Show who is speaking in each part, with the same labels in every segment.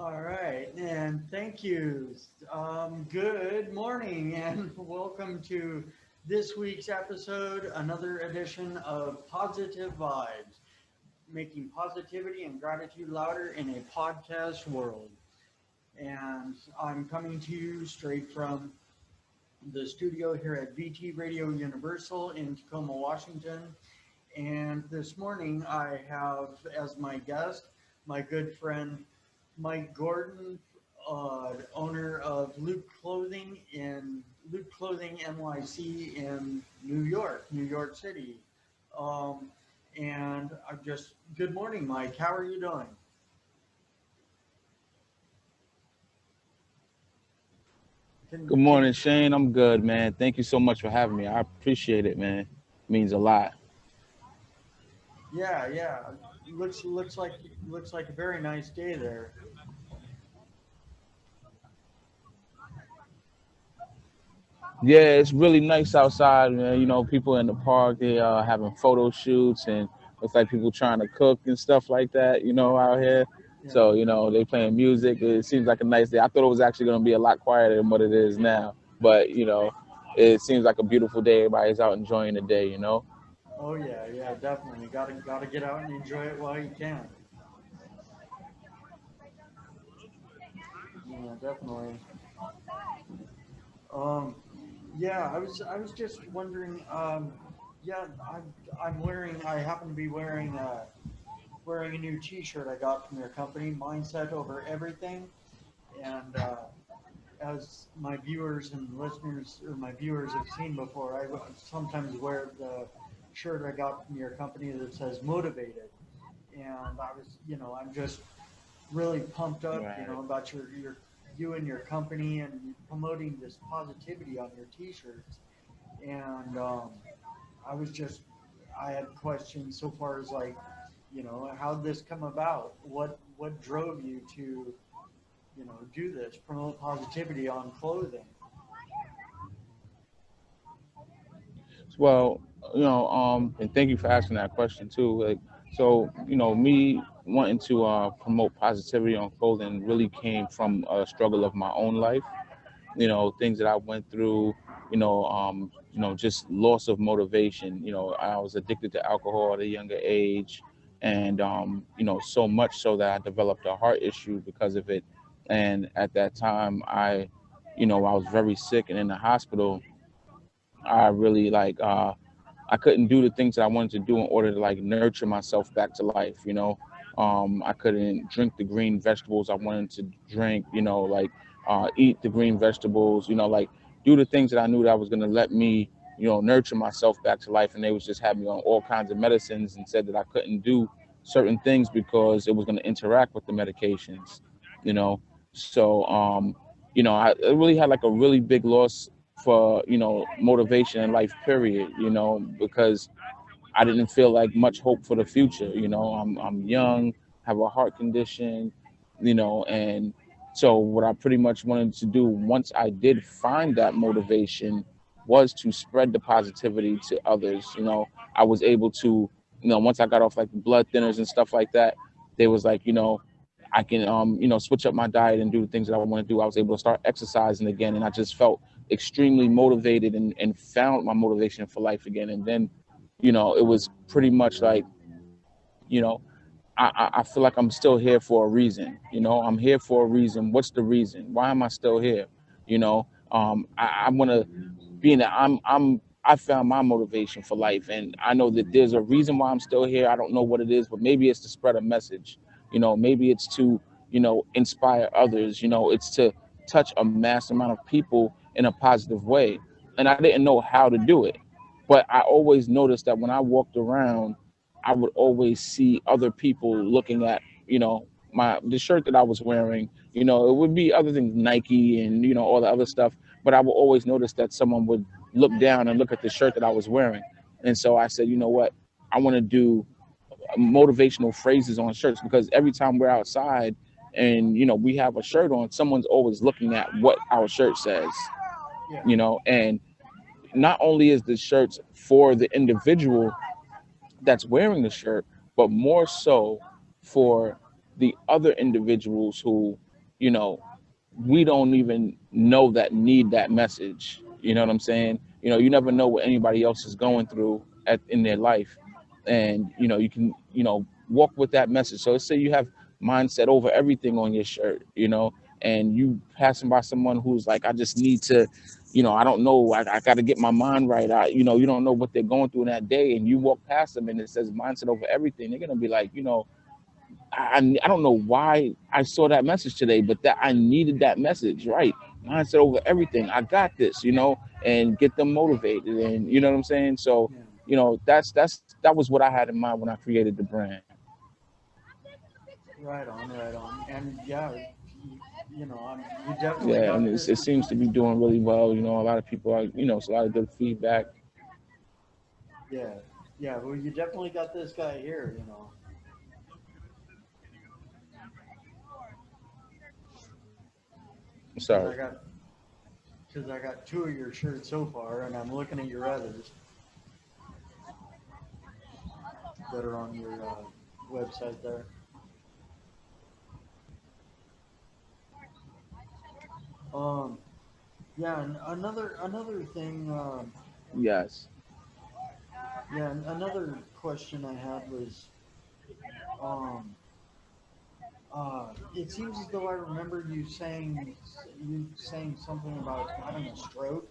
Speaker 1: All right, and thank you. Good morning, and welcome to this week's episode, another edition of Positive Vibes, making positivity and gratitude louder in a podcast world. And I'm coming to you straight from the studio here at VT Radio Universal in Tacoma, Washington. And this morning I have as my guest my good friend Mike Gordon, owner of Loop Clothing NYC in New York City. Um, and I'm just good morning, Mike. How are you doing?
Speaker 2: Good
Speaker 1: Can
Speaker 2: morning, Shane. I'm good, man. Thank you so much for having me. I appreciate it, man. It means a lot.
Speaker 1: yeah, yeah. Looks like a very nice day there.
Speaker 2: Yeah, it's really nice outside, man. People in the park, they having photo shoots and it's like people trying to cook and stuff like that, out here.
Speaker 1: Yeah.
Speaker 2: So, they playing music. It seems like a nice day. I thought it was actually going to be a lot quieter than what it is now. But, it seems like a beautiful day. Everybody's out enjoying the day.
Speaker 1: Oh yeah, yeah, definitely. Gotta get out and enjoy it while you can. Yeah, definitely. Um, yeah, I was just wondering. Yeah, I happen to be wearing a new T-shirt I got from your company, Mindset Over Everything, and as my viewers and listeners or my viewers have seen before, sometimes wear the shirt I got from your company that says motivated, and I'm just really pumped up,
Speaker 2: Right.
Speaker 1: about you and your company and promoting this positivity on your T-shirts. And I was just, I had questions so far as like, how'd this come about? What drove you to, do this, promote positivity on clothing?
Speaker 2: Well, and thank you for asking that question too. Like, so, me wanting to promote positivity on clothing really came from a struggle of my own life. Things that I went through. Just loss of motivation. I was addicted to alcohol at a younger age, and so much so that I developed a heart issue because of it. And at that time, I was very sick and in the hospital. I really I couldn't do the things that I wanted to do in order to like nurture myself back to life. I couldn't drink the green vegetables I wanted to drink. Eat the green vegetables. Like do the things that I knew that was gonna let me, nurture myself back to life. And they was just had me on all kinds of medicines and said that I couldn't do certain things because it was gonna interact with the medications. You know, so I really had like a really big loss for motivation in life period, because I didn't feel like much hope for the future. I'm young, have a heart condition, and so what I pretty much wanted to do once I did find that motivation was to spread the positivity to others. I was able to, once I got off like the blood thinners and stuff like that, they was like, I can switch up my diet and do the things that I want to do. I was able to start exercising again, and I just felt extremely motivated and found my motivation for life again. And then it was pretty much like, you know, I feel like I'm still here for a reason. I'm here for a reason. What's the reason? Why am I still here? I want to be in that. I found my motivation for life, and I know that there's a reason why I'm still here. I don't know what it is, but maybe it's to spread a message. Maybe it's to inspire others. It's to touch a mass amount of people in a positive way. And I didn't know how to do it, but I always noticed that when I walked around, I would always see other people looking at, the shirt that I was wearing. It would be other things, Nike and all the other stuff, but I would always notice that someone would look down and look at the shirt that I was wearing. And so I said, you know what, I want to do motivational phrases on shirts, because every time we're outside and we have a shirt on, someone's always looking at what our shirt says.
Speaker 1: Yeah.
Speaker 2: And not only is the shirts for the individual that's wearing the shirt, but more so for the other individuals who you know, we don't even know that need that message. You know what I'm saying? You never know what anybody else is going through in their life, and you can walk with that message. So let's say you have mindset over everything on your shirt, and you passing by someone who's like, I just need to, I don't know, I got to get my mind right. You don't know what they're going through in that day, and you walk past them and it says mindset over everything. They're gonna be like, I don't know why I saw that message today, but that I needed that message, right? Mindset over everything. I got this, and get them motivated, and you know what I'm saying. So,
Speaker 1: Yeah.
Speaker 2: that was what I had in mind when I created the brand.
Speaker 1: Right on, right on. And yeah, you definitely
Speaker 2: Yeah, and
Speaker 1: got this.
Speaker 2: it seems to be doing really well. A lot of people are, it's a lot of good feedback.
Speaker 1: Yeah, yeah. Well, you definitely got this guy here. Because
Speaker 2: Sorry.
Speaker 1: I got two of your shirts so far, and I'm looking at your others that are on your website there. Um, yeah, and another thing.
Speaker 2: Yes.
Speaker 1: Yeah, and another question I had was, um, it seems as though I remember you saying something about having a stroke.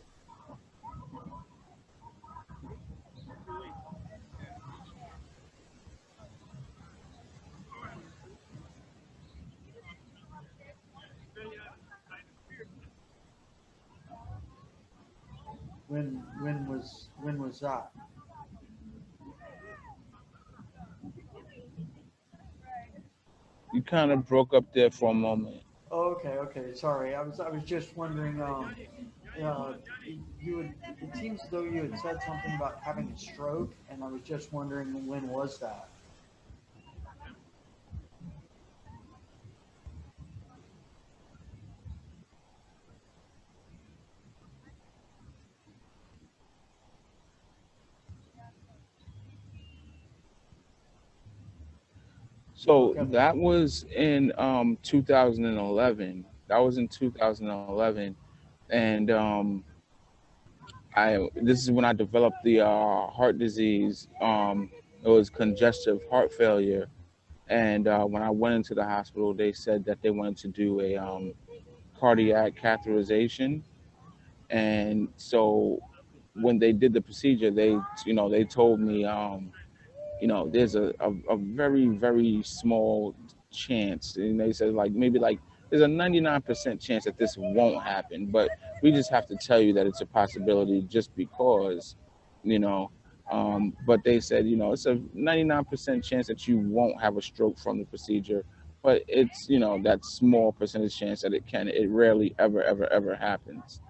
Speaker 1: When was that?
Speaker 2: You kind of broke up there for a moment.
Speaker 1: Oh, okay, okay. Sorry, I was just wondering. Uh, you would. It seems as though you had said something about having a stroke, and I was just wondering when was that?
Speaker 2: So
Speaker 1: Okay.
Speaker 2: that was in 2011. That was in 2011, and I this is when I developed the heart disease. It was congestive heart failure, and when I went into the hospital, they said that they wanted to do a cardiac catheterization, and so when they did the procedure, they told me, there's a very, very small chance. And they said, like, maybe like there's a 99% chance that this won't happen, but we just have to tell you that it's a possibility just because, you know. But they said, it's a 99% chance that you won't have a stroke from the procedure, but it's, that small percentage chance that it can. It rarely ever, ever, ever happens.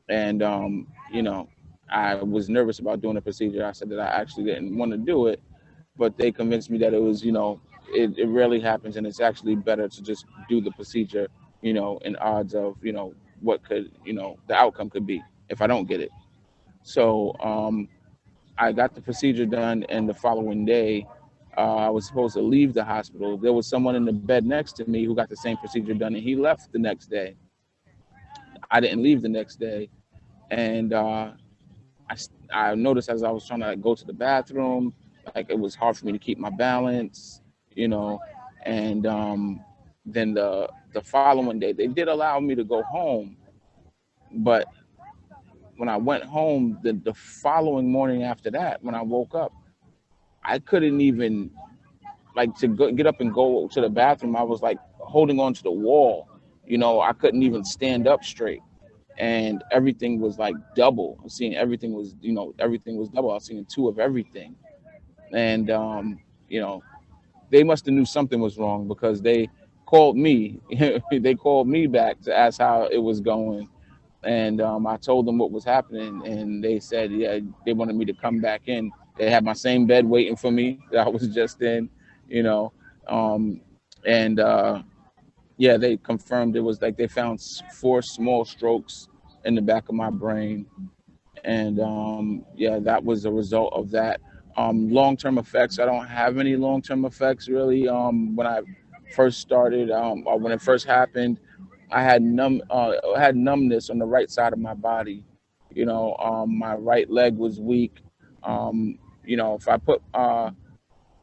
Speaker 2: And I was nervous about doing the procedure. I said that I actually didn't want to do it, but they convinced me that it was, it rarely happens, and it's actually better to just do the procedure, in odds of, what could, the outcome could be if I don't get it. So I got the procedure done, and the following day, I was supposed to leave the hospital. There was someone in the bed next to me who got the same procedure done, and he left the next day. I didn't leave the next day, and I noticed as I was trying to like, go to the bathroom, like it was hard for me to keep my balance, you know, and then the following day they did allow me to go home, but when I went home the following morning after that, when I woke up, I couldn't even like to get up and go to the bathroom. I was like holding on to the wall, I couldn't even stand up straight, and everything was like double. I'm seeing everything was double. I was seeing two of everything, and you know, they must have knew something was wrong because they called me. They called me back to ask how it was going, and I told them what was happening, and they said, yeah, they wanted me to come back in. They had my same bed waiting for me that I was just in, you know, um, and yeah, they confirmed it was like they found four small strokes in the back of my brain, and yeah, that was a result of that. Long-term effects, I don't have any long-term effects really. When I first started, or when it first happened, I had numbness on the right side of my body. My right leg was weak. If I put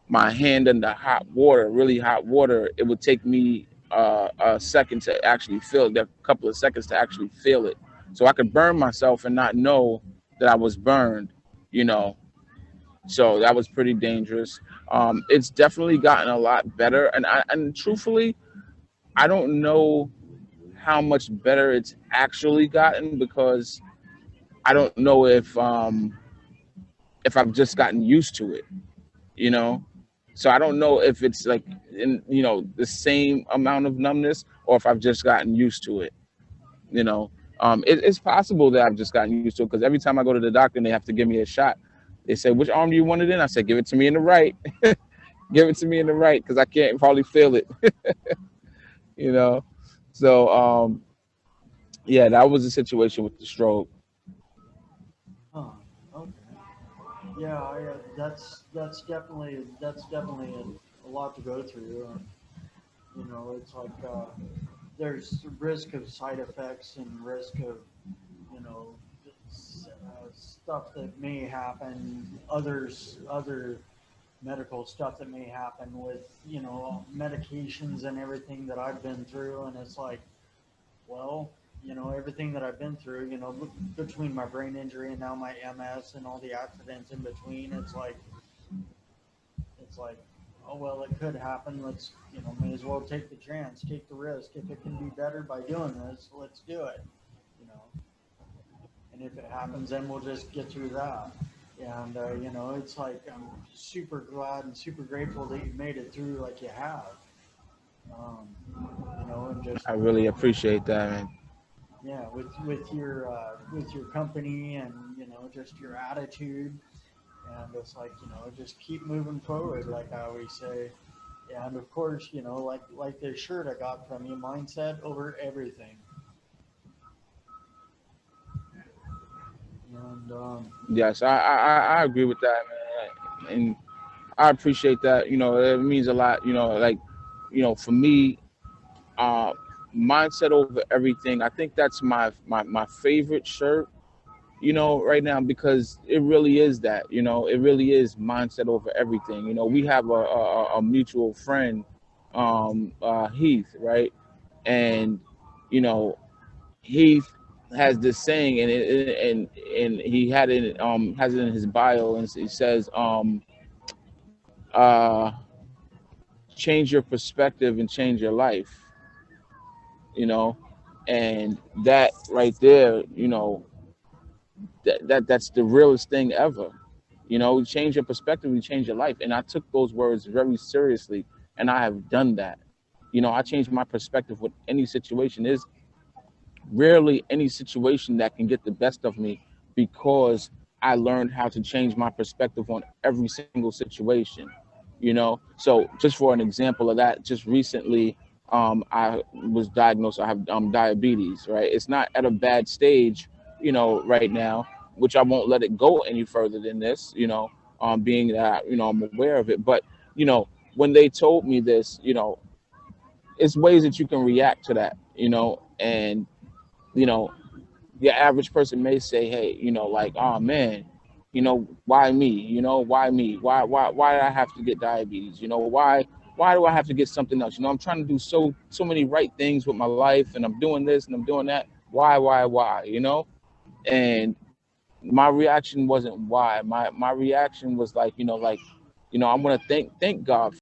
Speaker 2: my hand in the hot water, really hot water, it would take me a second to actually feel it, a couple of seconds to actually feel it. So I could burn myself and not know that I was burned, you know. So that was pretty dangerous. It's definitely gotten a lot better, and truthfully, I don't know how much better it's actually gotten because I don't know if I've just gotten used to it, you know. So I don't know if it's like in the same amount of numbness or if I've just gotten used to it. You know, it's possible that I've just gotten used to it because every time I go to the doctor and they have to give me a shot, they say, "Which arm do you want it in?" I say, "Give it to me in the right. Give it to me in the right because I can't probably feel it." you know. So yeah, that was the situation with the stroke.
Speaker 1: Huh. Okay. Yeah, that's definitely a lot to go through. It's like there's risk of side effects and risk of you know stuff that may happen. Other medical stuff that may happen with medications and everything that I've been through, and it's like, well, everything that I've been through, between my brain injury and now my MS and all the accidents in between, it's like, oh well, it could happen. Let's, may as well take the chance, take the risk. If it can be better by doing this, let's do it. You know, and if it happens, then we'll just get through that. And it's like I'm super glad and super grateful that you made it through like you have. Um, and just
Speaker 2: I really appreciate that, man.
Speaker 1: yeah, with your company and just your attitude, and it's like just keep moving forward, like I always say. And of course, like the shirt I got from you, mindset over everything. And
Speaker 2: Yes, I agree with that, man. And I appreciate that. It means a lot. For me, uh, mindset over everything. I think that's my favorite shirt. Right now because it really is that. It really is mindset over everything. We have a mutual friend, Heath, right? And you know, Heath has this saying, and he has it in his bio, and he says, uh, change your perspective and change your life. You know, and that right there, that's the realest thing ever. You change your perspective, you change your life. And I took those words very seriously, and I have done that. I changed my perspective with any situation. There's rarely any situation that can get the best of me because I learned how to change my perspective on every single situation. So just for an example of that, just recently, I was diagnosed. I have diabetes. Right, it's not at a bad stage, right now, which I won't let it go any further than this. Being that I'm aware of it, but when they told me this, it's ways that you can react to that. And you know the average person may say, hey, like, oh man, why me? Why me? Why do I have to get diabetes? Why do I have to get something else? I'm trying to do so many right things with my life, and I'm doing this and I'm doing that. Why? And my reaction wasn't why. My reaction was like, I'm gonna thank God